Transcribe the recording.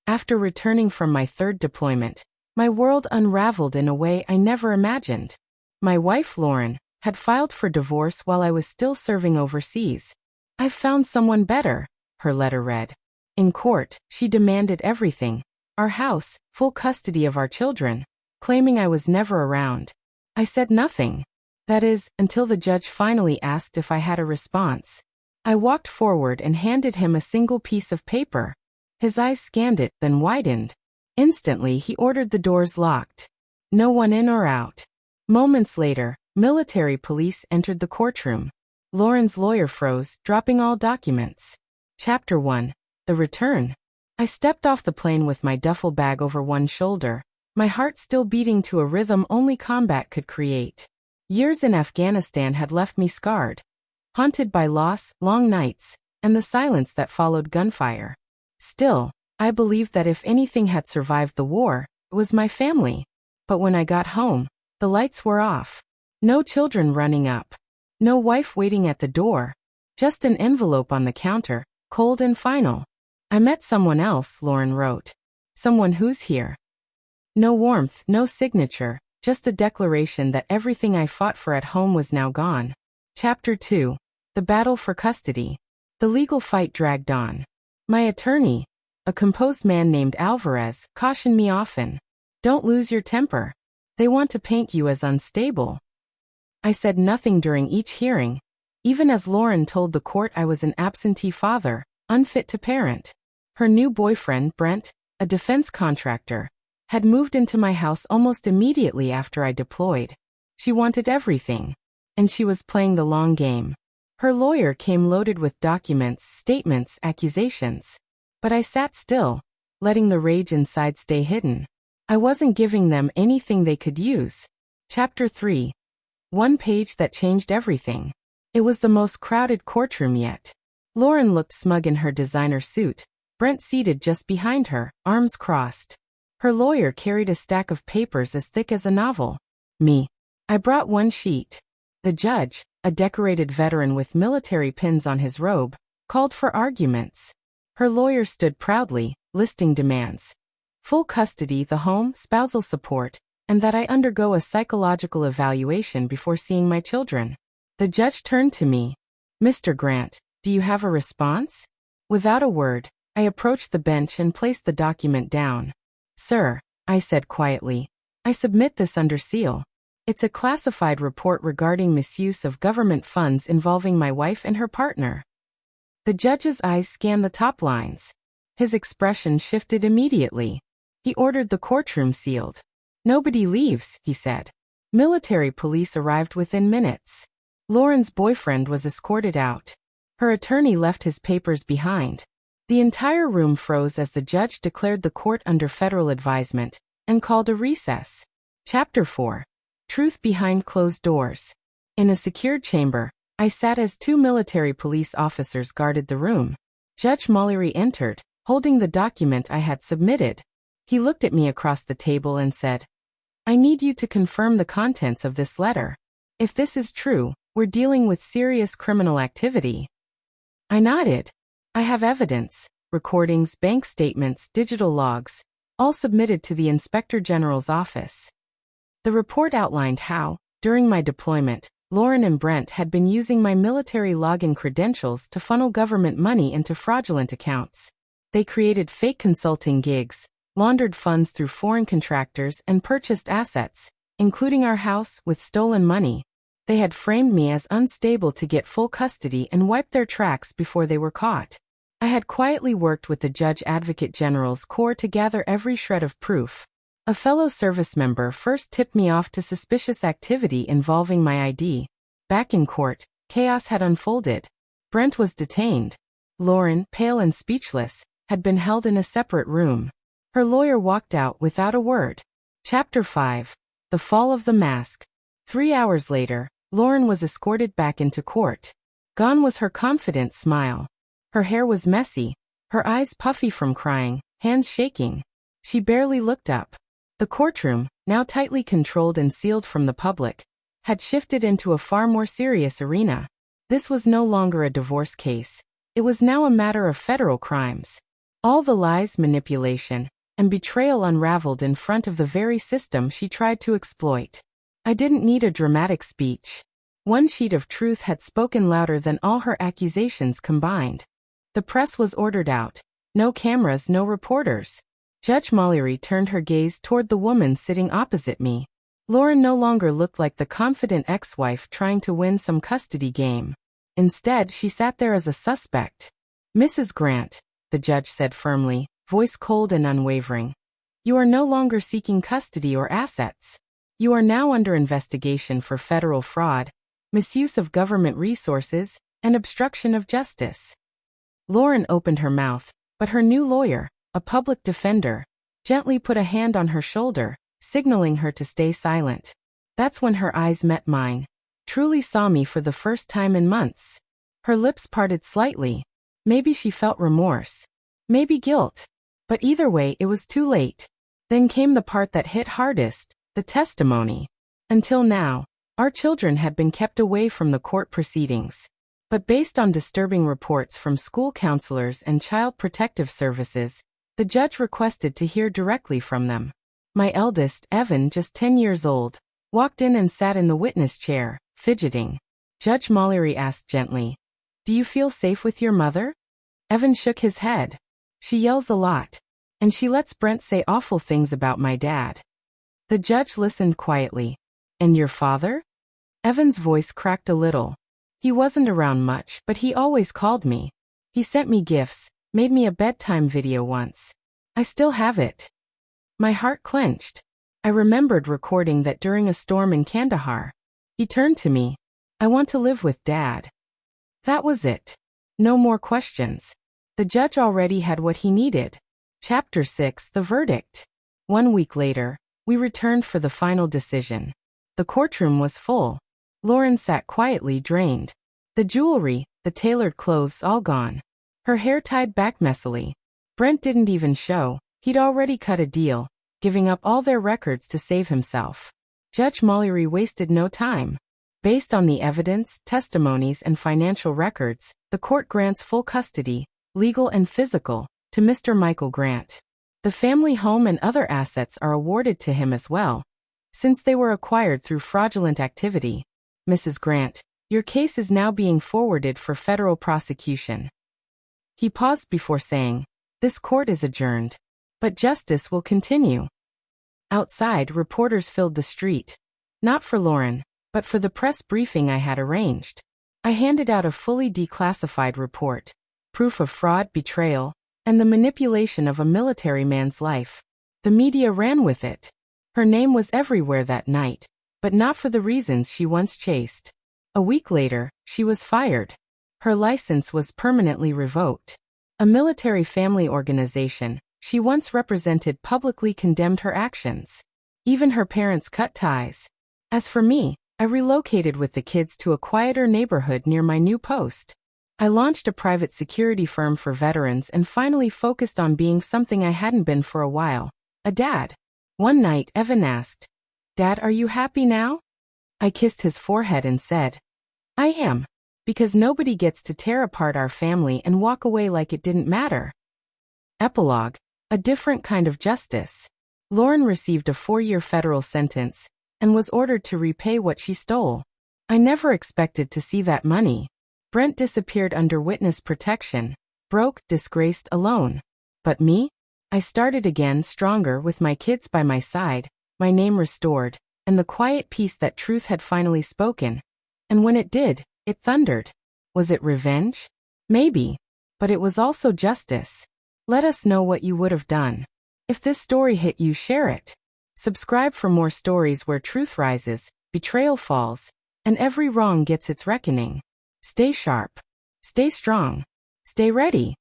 After returning from my third deployment, my world unraveled in a way I never imagined. My wife, Lauren, had filed for divorce while I was still serving overseas. "I've found someone better," her letter read. In court, she demanded everything: our house, full custody of our children, claiming I was never around. I said nothing. That is, until the judge finally asked if I had a response. I walked forward and handed him a single piece of paper. His eyes scanned it, then widened. Instantly, he ordered the doors locked. No one in or out. Moments later, military police entered the courtroom. Lauren's lawyer froze, dropping all documents. Chapter 1. The Return. I stepped off the plane with my duffel bag over one shoulder, my heart still beating to a rhythm only combat could create. Years in Afghanistan had left me scarred, haunted by loss, long nights, and the silence that followed gunfire. Still, I believed that if anything had survived the war, it was my family. But when I got home, the lights were off. No children running up. No wife waiting at the door. Just an envelope on the counter, cold and final. "I met someone else," Lauren wrote. "Someone who's here." No warmth, no signature, just a declaration that everything I fought for at home was now gone. Chapter 2. The Battle for Custody. The legal fight dragged on. My attorney, a composed man named Alvarez, cautioned me often. "Don't lose your temper. They want to paint you as unstable." I said nothing during each hearing, even as Lauren told the court I was an absentee father, unfit to parent. Her new boyfriend, Brent, a defense contractor, had moved into my house almost immediately after I deployed. She wanted everything, and she was playing the long game. Her lawyer came loaded with documents, statements, accusations. But I sat still, letting the rage inside stay hidden. I wasn't giving them anything they could use. Chapter 3. One page that changed everything. It was the most crowded courtroom yet. Lauren looked smug in her designer suit, Brent seated just behind her, arms crossed. Her lawyer carried a stack of papers as thick as a novel. Me. I brought one sheet. The judge, a decorated veteran with military pins on his robe, called for arguments. Her lawyer stood proudly, listing demands: full custody, the home, spousal support, and that I undergo a psychological evaluation before seeing my children. The judge turned to me. "Mr. Grant, do you have a response?" Without a word, I approached the bench and placed the document down. "Sir," I said quietly, "I submit this under seal. It's a classified report regarding misuse of government funds involving my wife and her partner." The judge's eyes scanned the top lines. His expression shifted immediately. He ordered the courtroom sealed. "Nobody leaves," he said. Military police arrived within minutes. Lauren's boyfriend was escorted out. Her attorney left his papers behind. The entire room froze as the judge declared the court under federal advisement and called a recess. Chapter 4. Truth Behind Closed Doors. In a secured chamber, I sat as two military police officers guarded the room. Judge Mallory entered, holding the document I had submitted. He looked at me across the table and said, "I need you to confirm the contents of this letter. If this is true, we're dealing with serious criminal activity." I nodded. "I have evidence, recordings, bank statements, digital logs, all submitted to the Inspector General's office." The report outlined how, during my deployment, Lauren and Brent had been using my military login credentials to funnel government money into fraudulent accounts. They created fake consulting gigs, laundered funds through foreign contractors, and purchased assets, including our house, with stolen money. They had framed me as unstable to get full custody and wiped their tracks before they were caught. I had quietly worked with the Judge Advocate General's Corps to gather every shred of proof. A fellow service member first tipped me off to suspicious activity involving my ID. Back in court, chaos had unfolded. Brent was detained. Lauren, pale and speechless, had been held in a separate room. Her lawyer walked out without a word. Chapter 5. The Fall of the Mask. 3 hours later, Lauren was escorted back into court. Gone was her confident smile. Her hair was messy, her eyes puffy from crying, hands shaking. She barely looked up. The courtroom, now tightly controlled and sealed from the public, had shifted into a far more serious arena. This was no longer a divorce case. It was now a matter of federal crimes. All the lies, manipulation, and betrayal unraveled in front of the very system she tried to exploit. I didn't need a dramatic speech. One sheet of truth had spoken louder than all her accusations combined. The press was ordered out. No cameras, no reporters. Judge Mallory turned her gaze toward the woman sitting opposite me. Lauren no longer looked like the confident ex-wife trying to win some custody game. Instead, she sat there as a suspect. "Mrs. Grant," the judge said firmly, voice cold and unwavering. "You are no longer seeking custody or assets. You are now under investigation for federal fraud, misuse of government resources, and obstruction of justice." Lauren opened her mouth, but her new lawyer, a public defender, gently put a hand on her shoulder, signaling her to stay silent. That's when her eyes met mine. Truly saw me for the first time in months. Her lips parted slightly. Maybe she felt remorse. Maybe guilt. But either way, it was too late. Then came the part that hit hardest, the testimony. Until now, our children had been kept away from the court proceedings. But based on disturbing reports from school counselors and child protective services, the judge requested to hear directly from them. My eldest, Evan, just 10 years old, walked in and sat in the witness chair, fidgeting. Judge Mallory asked gently, "Do you feel safe with your mother?" Evan shook his head. "She yells a lot. And she lets Brent say awful things about my dad." The judge listened quietly. "And your father?" Evan's voice cracked a little. "He wasn't around much, but he always called me. He sent me gifts, made me a bedtime video once. I still have it." My heart clenched. I remembered recording that during a storm in Kandahar. He turned to me. "I want to live with Dad." That was it. No more questions. The judge already had what he needed. Chapter 6, The Verdict. 1 week later, we returned for the final decision. The courtroom was full. Lauren sat quietly, drained. The jewelry, the tailored clothes all gone. Her hair tied back messily. Brent didn't even show. He'd already cut a deal, giving up all their records to save himself. Judge Mallory wasted no time. Based on the evidence, testimonies, and financial records, the court grants full custody, legal and physical, to Mr. Michael Grant. The family home and other assets are awarded to him as well, since they were acquired through fraudulent activity. "Mrs. Grant, your case is now being forwarded for federal prosecution." He paused before saying, "This court is adjourned. But justice will continue." Outside, reporters filled the street. Not for Lauren, but for the press briefing I had arranged. I handed out a fully declassified report, proof of fraud, betrayal, and the manipulation of a military man's life. The media ran with it. Her name was everywhere that night, but not for the reasons she once chased. A week later, she was fired. Her license was permanently revoked. A military family organization she once represented publicly condemned her actions. Even her parents cut ties. As for me, I relocated with the kids to a quieter neighborhood near my new post. I launched a private security firm for veterans and finally focused on being something I hadn't been for a while, a dad. One night, Evan asked, "Dad, are you happy now?" I kissed his forehead and said, "I am. Because nobody gets to tear apart our family and walk away like it didn't matter." Epilogue. A different kind of justice. Lauren received a 4-year federal sentence and was ordered to repay what she stole. I never expected to see that money. Brent disappeared under witness protection, broke, disgraced, alone. But me? I started again, stronger, with my kids by my side, my name restored, and the quiet peace that truth had finally spoken. And when it did, it thundered. Was it revenge? Maybe. But it was also justice. Let us know what you would have done. If this story hit you, share it. Subscribe for more stories where truth rises, betrayal falls, and every wrong gets its reckoning. Stay sharp. Stay strong. Stay ready.